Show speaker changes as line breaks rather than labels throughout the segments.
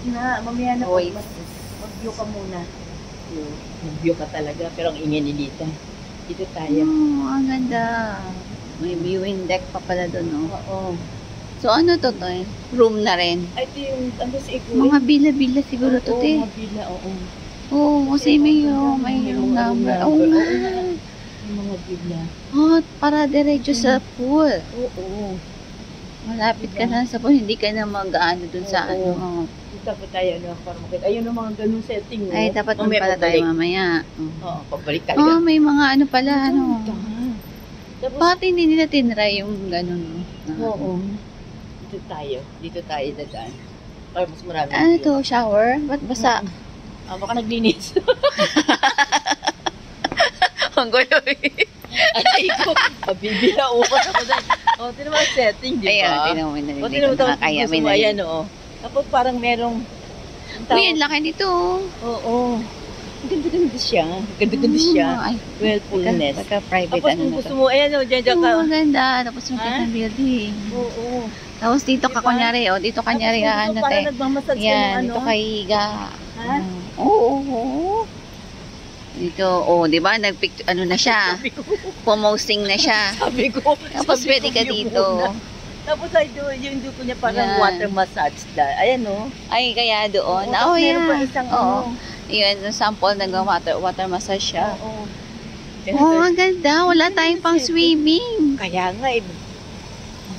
na, mamaya na
Oasis.
mag-view ka muna. Mag-view ka talaga, pero ang ingay ni Lita. Dito tayo.
Ang ganda. May viewing deck pa pala doon, no?
Oo.
So, ano to, Toy? Room na rin.
Ay, ito yung, ano sa ikaw?
Mga bila-bila siguro to,
Oo,
te.
mga bila, oo.
Oo, kasi may yung number. Oo nga.
Yung mga bila.
Oh, para diretso sa pool.
Oo.
Malapit ka na sa pool, hindi ka na mag-ano dun sa
Oo.
ano.
Dito po tayo, ano, para makita. Ayun ang mga ganun setting.
Ay, dapat doon pala tayo mamaya.
Oo, pabalik tayo.
Oh, may mga ano pala, ano.
Tapos,
Bakit hindi nila tinry yung ganun?
oo. Dito tayo dadaan. Para mas marami.
Ano to, shower? Ba't basa?
Baka naglinis.
Ang gulo
Ay ko, bibila upas ako dahil. O, tinan mo ang setting, di ba?
Ayan, tinan mo na.
O, tinan mo ito,
Kaya may
ayan, o. Tapos parang merong...
Uy, ang laki nito.
Oo. Ganda-ganda siya. Ganda-ganda siya.
Ay,
Well-fullness.
pagka-private
Tapos
ano
kung
na
gusto
to.
mo, ayan o, dyan ka.
Oo, maganda. Tapos makita building.
Oo.
Tapos dito ka
Diba?
kunyari, o dito kunyari
Tapos
ano
parang
te.
nagmamassage ka ng
Yan,
ano.
dito kay higa.
Ha?
Oo. Dito, di ba? Ano na siya?
Sabi ko,
Pumosting na siya.
sabi ko.
Tapos
sabi
pwede
ko,
ka
view
dito.
muna. Tapos ay yung duko niya parang
Yan.
water massage da. Ayan o.
Ay, kaya doon.
Tapos
Oh,
meron pa
yan.
isang
Oo.
ano.
Yun, sample water massage siya.
Oo.
Oh, ang ganda. Wala tayong pang swimming.
Kaya nga eh.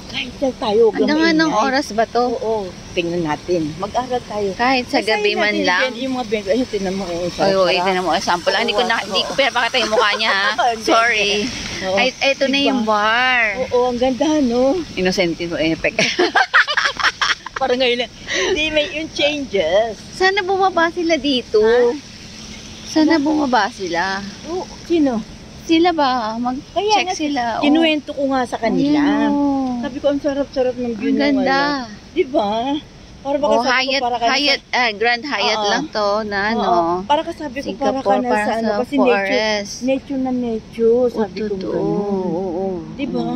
Kahit lang tayo.
Hanggang anong oras ba to?
Oo. Tingnan natin. Mag-aral tayo.
Kahit sa
Basahin
gabi man
natin
lang.
Yung mga bengko. Ayun, tinan mo.
Ay, ito na mo sample. Hindi ko pinapakita yung mukha niya, ha? Sorry.
Oo.
Ay, ito na
Diba?
yung bar.
Oo, ang ganda, no?
Innocent mo, effect.
Parang ngayon lang. Hindi, may yung changes.
Sana bumaba sila dito. Sana bumaba sila.
Oo, sino?
Sila ba? Mag-check
nga,
sila.
Kinuwento ko nga sa kanila.
Ayan, oh.
Sabi ko, ang sarap-sarap ng view
Ang ganda.
Diba? Para baka
Oh,
sabi ko, para ka
Grand Hyatt
Oo.
lang to na ano.
Para ka sabi ko, para ka
Singapore,
na
para
sa ano.
sa
Kasi
forest.
nature na nature. Sabi ko
Totoo.
gano'n.
Oo.
Diba?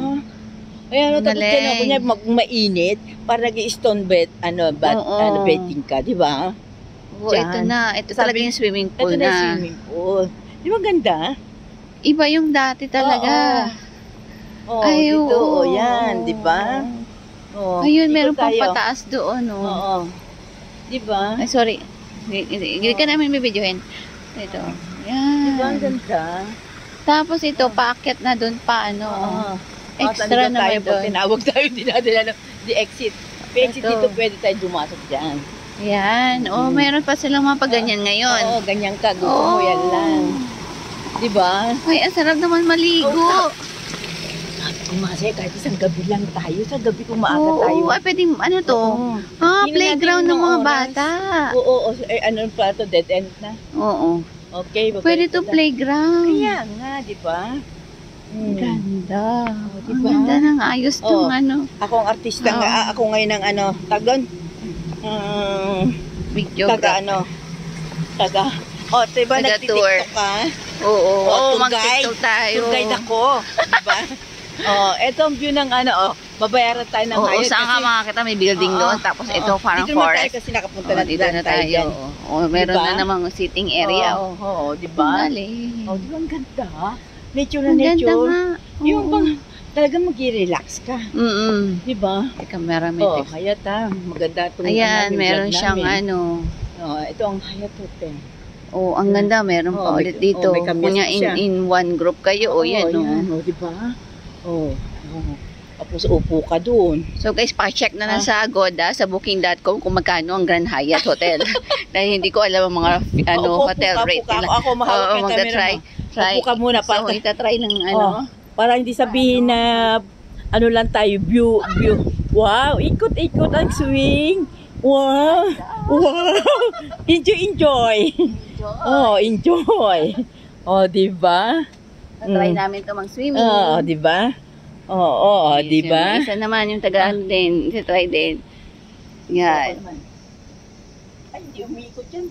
Ayan, tapos
Galing.
dyan ako niya mainit para nag-stone bed,
Oo.
bedding ka, diba?
Oo,
Diyan.
ito na. Ito
Sabi-
talaga yung swimming pool
Ito na yung
na.
swimming pool. Di ba ganda?
Iba yung dati talaga.
Oh,
Ay,
dito,
oo.
yan, di ba? Oh,
Ayun,
dito
meron pang
tayo.
pataas doon, no?
Oo. Di ba?
Ay, sorry. Hindi ka namin bibidyohin. Ito.
Di ba ang
Yan.
ganda?
Tapos ito, paakyat na doon pa, ano.
Oo.
Extra naman
Pag
doon.
tinawag tayo, hindi natin alam. The exit. Exit
Ito.
dito, pwede tayo dumasok dyan.
Yan. Oh, meron pa silang mga paganyan ngayon.
Oo, ganyan ka. Gusto mo yan lang. Di ba?
Ay, ang sarap naman maligo.
Kumasi, kahit isang gabi lang tayo. Sa gabi kung maaga
Oo,
tayo.
ay, pwedeng, ano to?
Oo.
Ah,
Tingnan
playground
natin
ng mga
oras.
bata.
Oo, ano pa ito, dead end na.
Oo.
Okay.
Pwede to playground.
Kaya nga, di ba?
Ang ganda.
Oh,
Ang
diba?
ganda ng ayos tong
Oh.
ano.
Ako ang artista
Oo.
nga, ako ngayon ang ano, tagon.
Video.
Taga ano, taga, diba
Taga tour.
nagtitiktok ka?
Oo.
Oh, tour
mag-tiktok tayo.
Tour guide ako, diba? Eto ang view ng ano, babayaran tayo ng
Oo,
hayat
saan ka makakita? May building doon. Tapos ito, parang
dito naman tayo
forest.
kasi nakapunta
Oo,
na
dito na tayo.
dyan.
Oo, meron
Diba?
na namang sitting area.
Oo, oo, diba?
Ang galing.
Oh, diba ang ganda? Nature na
Ang ganda
nature.
nga.
Yung
Oo.
bang talagang mag-relax ka. Diba?
Teka, meron may
Oh,
text.
Hayat maganda itong
Ayan,
yung
meron
vlog
siyang
namin.
ano.
Ito ang Hayat Hotel.
Oh, ang ganda. Meron pa
Oh,
ulit
may-
dito.
oh, may kamyas
Kunya
siya.
in one group kayo. Oh, yan. Oh.
Yan, diba? Oh. Tapos upo ka doon.
So guys, pa-check na lang sa Agoda, sa booking.com kung magkano ang Grand Hyatt Hotel. Dahil hindi ko alam ang mga
Upo
hotel
ka,
rate
upo ka.
nila.
Ako, mahawak
Oo,
yung camera
magta-try.
Upo ka muna.
So, itatry ng ano.
Para hindi sabihin na ano lang tayo, view. Wow, ikot-ikot ang swing. Wow. Wow. Enjoy. Oh, enjoy. Oh, diba?
Try namin ito mag-swimming.
Oo, diba? Oo, diba?
Isa naman yung tagaan din. Try din. Yan.
Ay, hindi umiikot yan.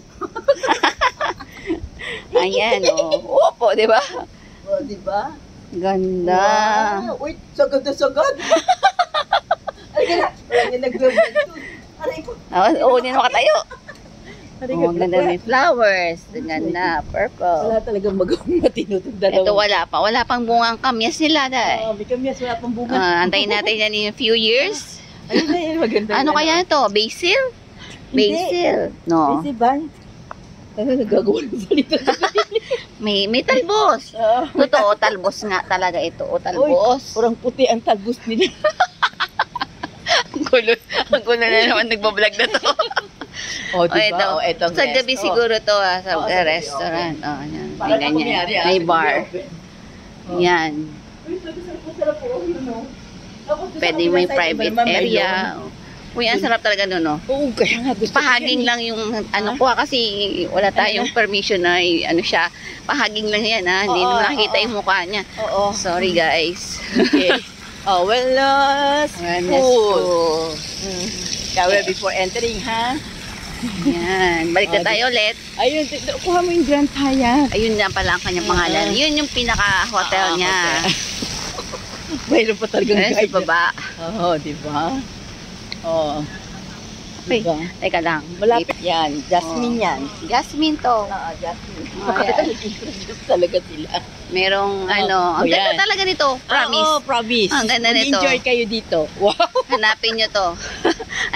Ayan, oh. Opo, di ba?
Oh, diba?
Ganda.
Wow. Uy, sagad na sagad. Ay, ka na. Wala niya nag-grab. Aray ko.
Oo, hindi na makatayo. Oh, ganda may flowers. Ganda, purple.
Wala talagang magawang matino itong dalawa.
Ito wala pa. Wala pang bungang kamyas nila.
May kamyas, wala pang bunga.
Antayin natin yan in a few years.
Ayun na yun, maganda.
Ano kaya ito? Basil? Basil. No.
Basil ba? Nagagawa ng salita.
May talbos. Totoo, talbos nga talaga ito. O talbos.
Parang puti ang talbos nila.
Ang gulo na naman nagbablog na to.
Diba?
Ito. Sa gabi siguro to sa restaurant. Yan. Tingnan niya. May bar. Yan. Pwede may private area. Uy, ang sarap talaga nun, no?
Oo, kaya nga gusto
pahaging lang yung ano ko kasi wala tayong permission na ano siya. Pahaging lang yan, ha? Hindi mo nakikita yung mukha niya.
Oo.
Sorry, guys.
Okay. Wellness food. Shower before entering, ha?
Yan. Balik na tayo ulit.
Ayun, kuha mo yung Grand Hyatt.
Ayun na pala ang kanyang pangalan. Yun yung pinaka-hotel niya.
Mayroon pa talagang
Ayun sa baba.
Oo, diba? Oo.
Okay. Teka lang.
Malapit yan. Jasmine yan.
Jasmine to.
Jasmine.
Ayan.
Talaga sila.
Merong ang ganda talaga nito. Promise.
Oo, promise.
Ang ganda nito.
Enjoy kayo dito. Wow.
Hanapin nyo to.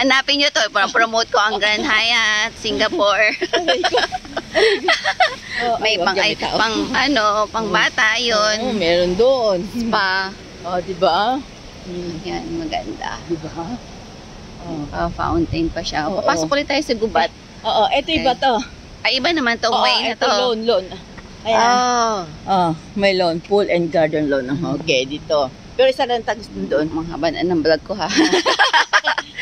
Hanapin nyo to. Promote ko ang Grand Hyatt, Singapore. May pang bata yun.
Meron doon.
Spa.
Diba?
Yan, maganda.
Diba?
Fountain pa siya. Papasok ulit tayo sa gubat.
Ito iba to.
Ay, iba naman tong way na to.
Loan. Ayan. May loan. Pool and garden loan. Okay, dito. Pero isa lang tagos doon.
Mga habaan ng vlog ko, ha.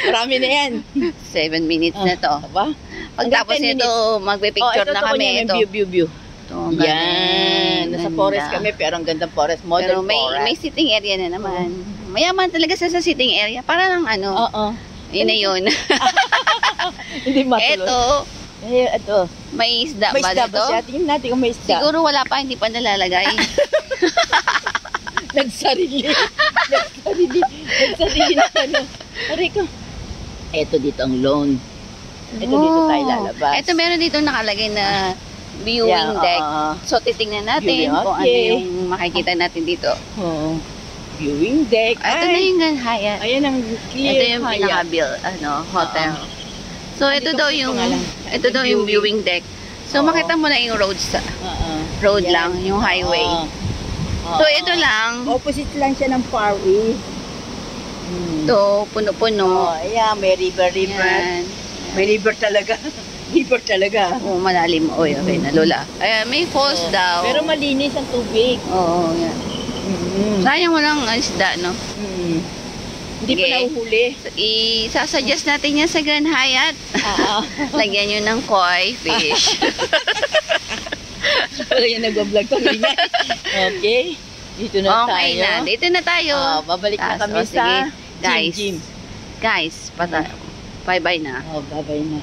Marami na yan.
7 minutes na to.
Ba?
Pagtapos nito, magpe-picture na kami.
Ito, view.
Ito,
yan. Nasa forest kami, pero ang gandang forest. Modern forest.
May sitting area na naman. Mayaman talaga sa sitting area. Para lang yun na yun.
Hindi matulog. Ito.
May isda ba dito? May
isda ba siya? Tingnan natin kung may isda.
Siguro wala pa, hindi pa nalalagay.
Nagsarili na ano. Ariko. Ito dito ang loan. Ito dito tayo lalabas.
Ito meron dito nakalagay na viewing deck. So titingnan natin kung ano yung makikita natin dito.
Viewing deck.
Ito na yung Grand Hyatt.
Ayan ang clear.
Ito yung pinaka-build, hotel. So ito daw yung viewing deck. So makita mo na yung road lang, yung highway. So ito lang.
Opposite lang siya ng Far East.
Ito, puno-puno.
Ayan, may river.
Yan.
May river talaga. River talaga.
Malalim. Okay na, Lola. Ayan, may falls daw.
Pero malinis ang tubig.
Oo, yan. Sayang walang isda, no?
Hindi pa nahuhuli.
Isasuggest natin yan sa Grand Hyatt. Lagyan nyo ng koi fish.
Kaya nag-vlog kami na. Okay. Dito na tayo.
Okay na. Dito na tayo.
Babalik na kami sa
Guys, bye-bye na.
Bye-bye na.